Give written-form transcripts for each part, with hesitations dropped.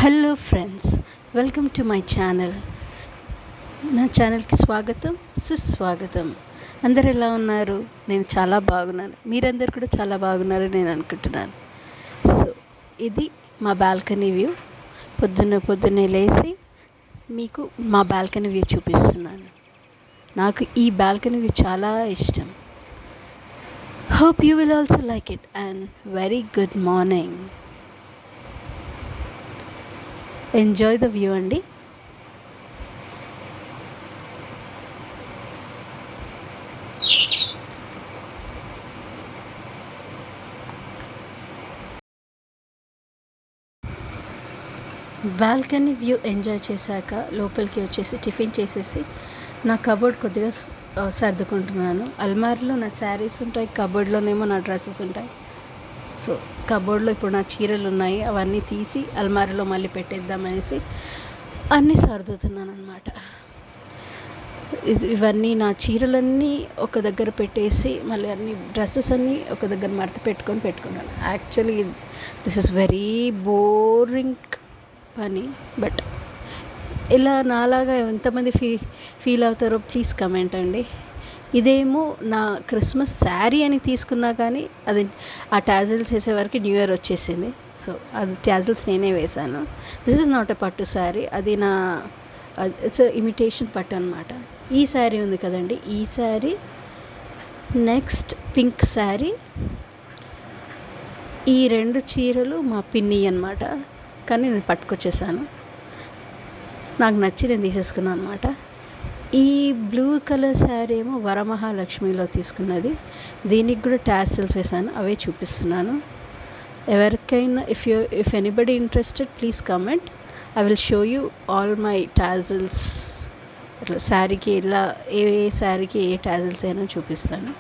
Hello friends, welcome to my channel. నా ఛానల్కి స్వాగతం, సుస్వాగతం. అందరు ఎలా ఉన్నారు? నేను చాలా బాగున్నాను. మీరందరూ కూడా చాలా బాగున్నారని నేను అనుకుంటున్నాను. సో ఇది మా బాల్కనీ వ్యూ. పొద్దున్నే లేచి మీకు మా బాల్కనీ వ్యూ చూపిస్తున్నాను. నాకు ఈ బాల్కనీ వ్యూ చాలా ఇష్టం. Hope you will also like it and very good morning. Enjoy the view అండి. బాల్కనీ వ్యూ ఎంజాయ్ చేశాక లోపలికి వచ్చేసి టిఫిన్ చేసేసి నా కబోర్డ్ కొద్దిగా సర్దుకుంటున్నాను. అల్మార్లో నా శారీస్ ఉంటాయి, కబోర్డ్లోనేమో నా డ్రెస్సెస్ ఉంటాయి. సో కబోర్డ్లో ఇప్పుడు నా చీరలు ఉన్నాయి, అవన్నీ తీసి అల్మారీలో మళ్ళీ పెట్టేద్దామనేసి అన్నీ సర్దుతున్నాను అనమాట. ఇవన్నీ నా చీరలన్నీ ఒక దగ్గర పెట్టేసి మళ్ళీ అన్ని డ్రెస్సెస్ అన్నీ ఒక దగ్గర మడత పెట్టుకున్నాను. Actually this is very boring పని, బట్ ఇలా నాలాగా ఎంతమంది ఫీల్ అవుతారో ప్లీజ్ కమెంట్ అండి. ఇదేమో నా క్రిస్మస్ శారీ అని తీసుకున్నా కానీ అది ఆ టాజిల్స్ వేసేవరకు న్యూ ఇయర్ వచ్చేసింది. సో అది టాజిల్స్ నేనే వేశాను. దిస్ ఇస్ నాట్ ఎ పట్టు శారీ, అది నా ఇట్స్ ఇమిటేషన్ పట్టు అనమాట. ఈ శారీ ఉంది కదండి, ఈ శారీ, నెక్స్ట్ పింక్ శారీ, ఈ రెండు చీరలు మా పిన్ని అనమాట. కానీ నేను పట్టుకొచ్చేసాను, నాకు నచ్చి నేను తీసేసుకున్నాను అనమాట. ఈ బ్లూ కలర్ శారీ ఏమో వరమహాలక్ష్మిలో తీసుకున్నది. దీనికి కూడా టాసిల్స్ వేసాను, అవే చూపిస్తున్నాను. ఎవరికైనా if anybody interested please comment. I will show you all my tassels. అట్లా శారీకి ఇలా ఏ శారీకి ఏ టాజిల్స్ అయినా చూపిస్తాను.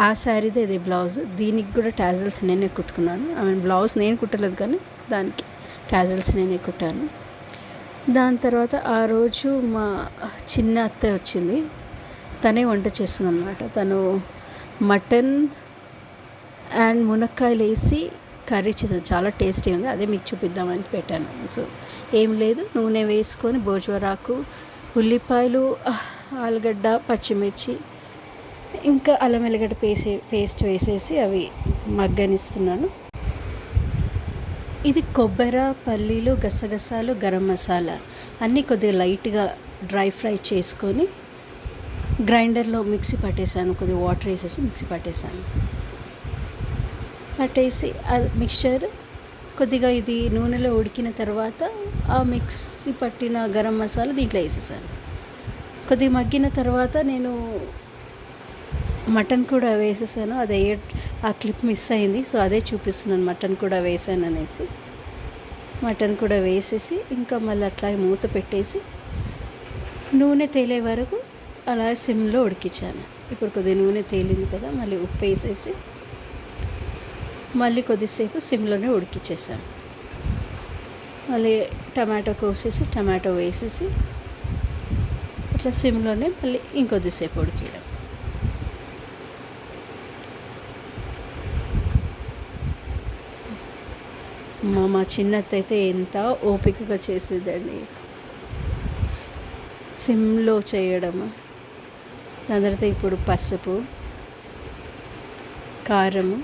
ఆ శారీదే ఇది బ్లౌజ్. దీనికి కూడా టాజిల్స్ నేనే కుట్టుకున్నాను. బ్లౌజ్ నేను కుట్టలేదు కానీ దానికి టాజిల్స్ నేనే కుట్టాను. దాని తర్వాత ఆ రోజు మా చిన్న అత్తయ్య వచ్చింది, తనే వంట చేస్తుంది అనమాట. తను మటన్ అండ్ మునక్కాయలు వేసి కర్రీ చేసాను, చాలా టేస్టీ ఉంది. అదే మీకు చూపిద్దామని పెట్టాను. సో ఏం లేదు, నూనె వేసుకొని భోజవరాకు, ఉల్లిపాయలు, ఆలుగడ్డ, పచ్చిమిర్చి, ఇంకా అల్లం వెల్లిగడ్డ పేస్ట్ వేసేసి అవి మగ్గనిస్తున్నాను. ఇది కొబ్బరి, పల్లీలు, గసగసాలు, గరం మసాలా అన్నీ కొద్దిగా లైట్గా డ్రై ఫ్రై చేసుకొని గ్రైండర్లో మిక్సీ పట్టేసాను. కొద్దిగా వాటర్ వేసేసి మిక్సీ పట్టేసి ఆ మిక్చర్ కొద్దిగా ఇది నూనెలో ఉడికిన తర్వాత ఆ మిక్సీ పట్టిన గరం మసాలా దీంట్లో వేసేసాను. కొద్దిగా మగ్గిన తర్వాత నేను మటన్ కూడా వేసేసాను. అదే ఆ క్లిప్ మిస్ అయింది, సో అదే చూపిస్తున్నాను. మటన్ కూడా వేసాను అనేసి మటన్ కూడా వేసేసి ఇంకా మళ్ళీ అట్లా మూత పెట్టేసి నూనె తేలే వరకు అలా సిమ్లో ఉడికించాను. ఇప్పుడు కొద్దిగా నూనె తేలింది కదా, మళ్ళీ ఉప్పు వేసేసి మళ్ళీ కొద్దిసేపు సిమ్లోనే ఉడికించేసాను. మళ్ళీ టమాటో కోసేసి టమాటో వేసేసి అట్లా సిమ్లోనే మళ్ళీ ఇంకొద్దిసేపు ఉడికేయడం. మా చిన్నత్త అయితే ఎంత ఓపికగా చేసేదండి, సిమ్లో చేయడము. దాని తర్వాత ఇప్పుడు పసుపు, కారము,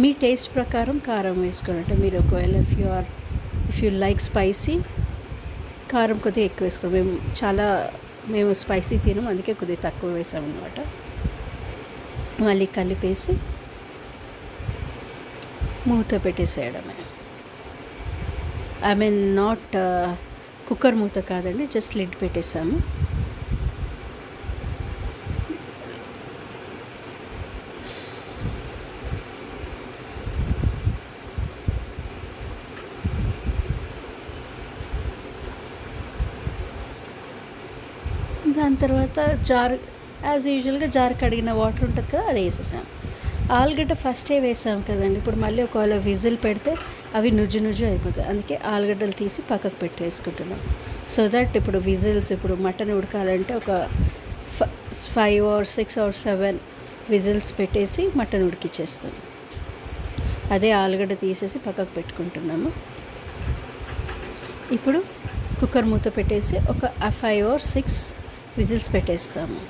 మీ టేస్ట్ ప్రకారం కారం వేసుకోవాలంటే మీరు ఒకవేళ ఇఫ్ యూ లైక్ స్పైసీ కారం కొద్దిగా ఎక్కువ వేసుకోండి. మేము స్పైసీ తినం, అందుకే కొద్దిగా తక్కువ వేసామన్నమాట. మళ్ళీ కలిపేసి మూత పెట్టేసేయడమే. నాట్ కుక్కర్ మూత కాదండి, జస్ట్ లిడ్ పెట్టేసాము. దాని తర్వాత యాజ్ యూజువల్గా జార్ కడిగిన వాటర్ ఉంటుంది కదా, అది వేసేసాము. ఆలుగడ్డ ఫస్టే వేసాం కదండి, ఇప్పుడు మళ్ళీ ఒకవేళ విజిల్ పెడితే అవి నుజ్జు అయిపోతాయి. అందుకే ఆలుగడ్డలు తీసి పక్కకు పెట్టేసుకుంటున్నాం. సో దట్ ఇప్పుడు విజిల్స్, ఇప్పుడు మటన్ ఉడకాలంటే ఒక 5 or 6 or 7 విజిల్స్ పెట్టేసి మటన్ ఉడికిచ్చేస్తాం. అదే ఆలుగడ్డ తీసేసి పక్కకు పెట్టుకుంటున్నాము. ఇప్పుడు కుక్కర్ మూత పెట్టేసి ఒక 5 or 6 విజిల్స్ పెట్టేస్తాము.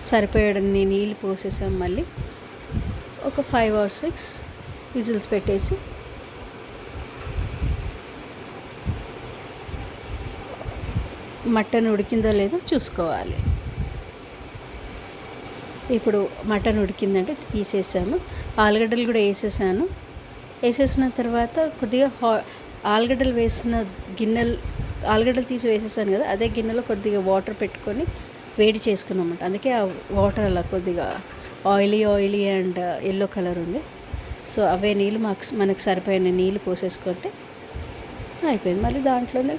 సరిపోయేటన్ని నీళ్ళు పోసేసాం. మళ్ళీ ఒక 5 or 6 విజిల్స్ పెట్టేసి మటన్ ఉడికిందో లేదో చూసుకోవాలి. ఇప్పుడు మటన్ ఉడికిందంటే తీసేసాము. ఆలుగడ్డలు కూడా వేసేసిన తర్వాత కొద్దిగా ఆలుగడ్డలు వేసిన ఆలుగడ్డలు తీసి వేసేసాను కదా, అదే గిన్నెలో కొద్దిగా వాటర్ పెట్టుకొని వేడి చేసుకున్నామంట. అందుకే ఆ వాటర్ అలా కొద్దిగా ఆయిలీ అండ్ ఎల్లో కలర్ ఉంది. సో అవే నీళ్ళు మనకు సరిపోయిన నీళ్ళు పోసేసుకుంటే అయిపోయింది. మళ్ళీ దాంట్లోనే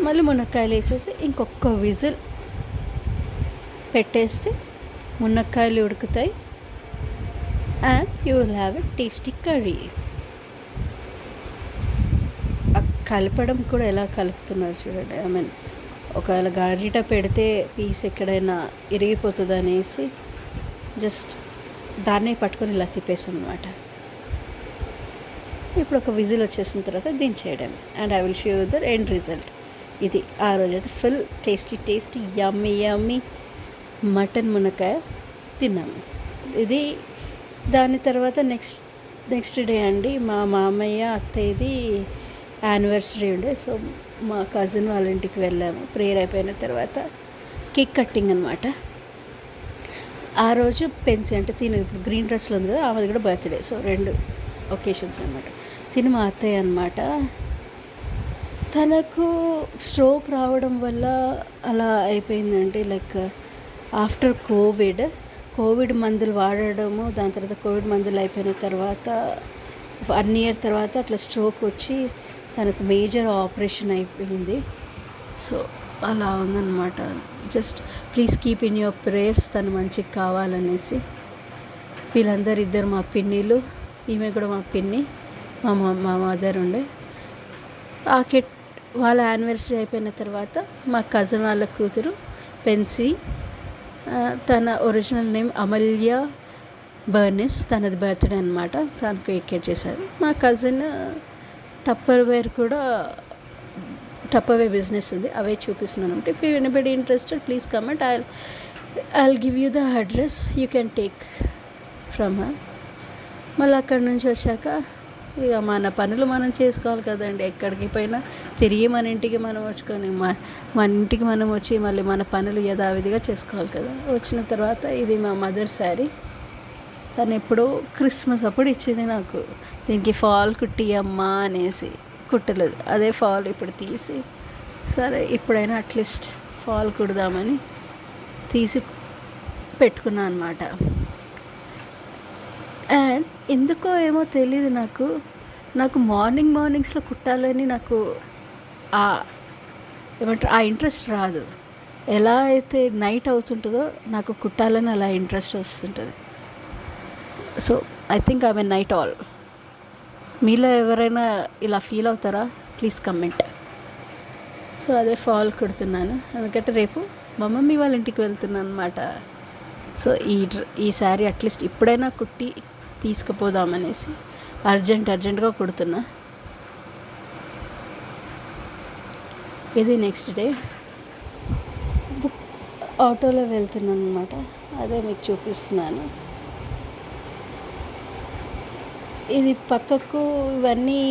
మళ్ళీ మునక్కాయలు వేసేసి ఇంకొక విజిల్ పెట్టేస్తే మునక్కాయలు ఉడుకుతాయి and you will have a tasty curry. కలపడం కూడా ఎలా కలుపుతున్నారు చూడండి. ఐ మీన్ ఒకవేళ గరిట పెడితే పీస్ ఎక్కడైనా ఇరిగిపోతుంది అనేసి జస్ట్ దాన్నే పట్టుకొని ఇలా తిప్పేసాం అనమాట. ఇప్పుడు ఒక విజిల్ వచ్చేసిన తర్వాత దించేయడం and I will show you the end result. ఇది ఆ రోజైతే ఫుల్ టేస్టీ యమ్మీ మటన్ మునక్కాయ తిన్నాము. ఇది దాని తర్వాత నెక్స్ట్ డే అండి మా మామయ్య అత్తయ్యది యానివర్సరీ ఉండే. సో మా కజిన్ వాళ్ళ ఇంటికి వెళ్ళాము. ప్రేయర్ అయిపోయిన తర్వాత కేక్ కట్టింగ్ అనమాట. ఆ రోజు పెన్సీ అంటే తిను ఇప్పుడు గ్రీన్ డ్రెస్లో ఉంది కదా, ఆమెది కూడా బర్త్డే. సో 2 ఒకేషన్స్ అనమాట. తిను మా అత్తయ్య అనమాట. తనకు స్ట్రోక్ రావడం వల్ల అలా అయిపోయిందండి. లైక్ ఆఫ్టర్ కోవిడ్ మందులు వాడడము, దాని తర్వాత కోవిడ్ మందులు అయిపోయిన తర్వాత 1 year తర్వాత అట్లా స్ట్రోక్ వచ్చి తనకు మేజర్ ఆపరేషన్ అయిపోయింది. సో అలా ఉందన్నమాట. Just please keep in your prayers, తను మంచిగా కావాలనేసి. వీళ్ళందరూ 2 మా పిన్నిలు, ఈమె కూడా మా పిన్ని, మా మదర్ ఉండే. ఆ కిట్ వాళ్ళ యానివర్సరీ అయిపోయిన తర్వాత మా కజిన్ వాళ్ళ కూతురు పెన్సీ, తన ఒరిజినల్ నేమ్ అమల్య బర్నిస్, తనది బర్త్డే అనమాట. తను కేక్ కట్ చేశారు. మా కజిన్ టప్పర్వేర్ బిజినెస్ ఉంది, అవే చూపిస్తున్నాను అనమాట. If you anybody interested please comment, I'll give you the address, you can take from her. మళ్ళీ అక్కడి నుంచి వచ్చాక ఇక మన పనులు మనం చేసుకోవాలి కదండి. ఎక్కడికి పోయినా తిరిగి మన ఇంటికి మనం వచ్చుకొని మన ఇంటికి మనం వచ్చి మళ్ళీ మన పనులు యథావిధిగా చేసుకోవాలి కదా. వచ్చిన తర్వాత ఇది మా మదర్ శారీ. తను ఎప్పుడో క్రిస్మస్ అప్పుడు ఇచ్చింది నాకు. దీనికి ఫాల్ కుట్టియమ్మా అనేసి, కుట్టలేదు. అదే ఫాల్ ఇప్పుడు తీసి, సరే ఇప్పుడైనా అట్లీస్ట్ ఫాల్ కుడదామని తీసి పెట్టుకున్నాను అనమాట. అండ్ ఎందుకో ఏమో తెలియదు, నాకు మార్నింగ్స్లో కుట్టాలని నాకు ఏమంటారు ఆ ఇంట్రెస్ట్ రాదు. ఎలా అయితే నైట్ అవుతుంటుందో నాకు కుట్టాలని అలా ఇంట్రెస్ట్ వస్తుంటుంది. So I think I mean night all. మీలో ఎవరైనా ఇలా ఫీల్ అవుతారా? Please comment. సో అదే ఫాల్ కుడుతున్నాను, ఎందుకంటే రేపు మా మమ్మీ వాళ్ళ ఇంటికి వెళ్తున్నాను అనమాట. సో ఈ శారీ అట్లీస్ట్ ఇప్పుడైనా కుట్టి తీసుకుపోదామనేసి అర్జెంటుగా కుడుతున్నా. ఇది నెక్స్ట్ డే ఆటోలో వెళ్తున్నాను అనమాట. అదే మీకు చూపిస్తున్నాను. ఇది పక్కకు ఇవన్నీ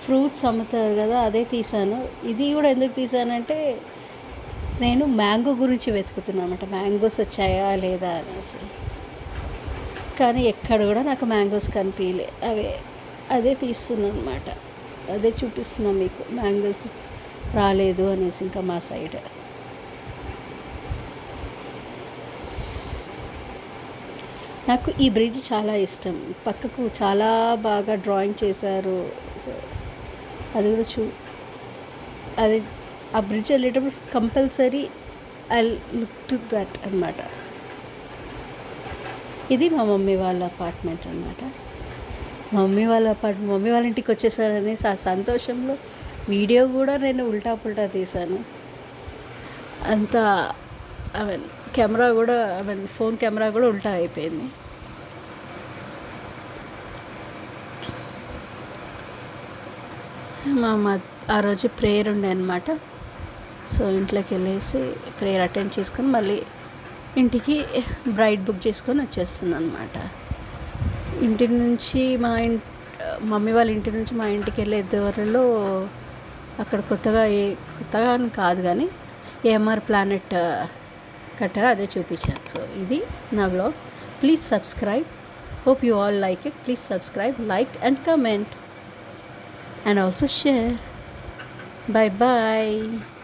ఫ్రూట్స్ అమ్ముతారు కదా, అదే తీసాను. ఇది కూడా ఎందుకు తీసానంటే నేను మ్యాంగో గురించి వెతుకుతున్నాను అనమాట. మ్యాంగోస్ వచ్చాయా లేదా అనేసి. కానీ ఎక్కడ కూడా నాకు మ్యాంగోస్ కనిపించలే. అదే తీస్తున్నాను అనమాట. అదే చూపిస్తున్నాను మీకు. మ్యాంగోస్ రాలేదు అనేసి ఇంకా మా సైడ్. నాకు ఈ బ్రిడ్జ్ చాలా ఇష్టం. పక్కకు చాలా బాగా డ్రాయింగ్ చేశారు. సో అది కూడా అది ఆ బ్రిడ్జ్ వెళ్ళేటప్పుడు compulsory I look to that అనమాట. ఇది మా మమ్మీ వాళ్ళ అపార్ట్మెంట్ అనమాట. మమ్మీ వాళ్ళ ఇంటికి వచ్చేసారనేసి ఆ సంతోషంలో వీడియో కూడా నేను ఉల్టా పుల్టా తీశాను. అంతా ఐ మీన్ కెమెరా కూడా ఐ మీన్ ఫోన్ కెమెరా కూడా ఉల్టా అయిపోయింది. ఆ రోజు ప్రేయర్ ఉండే అనమాట. సో ఇంట్లోకి వెళ్ళేసి ప్రేయర్ అటెండ్ చేసుకొని మళ్ళీ ఇంటికి బ్రైడ్ బుక్ చేసుకొని వచ్చేస్తున్నాను అనమాట. ఇంటి నుంచి మమ్మీ వాళ్ళ ఇంటి నుంచి మా ఇంటికి వెళ్ళే దారిలో అక్కడ కొత్తగా అని కాదు కానీ ఏఎంఆర్ ప్లానెట్ కట్టారో అదే చూపించాను. సో ఇది నా vlog. Please subscribe. Hope you all like it. Please subscribe, like and comment and also share. Bye bye.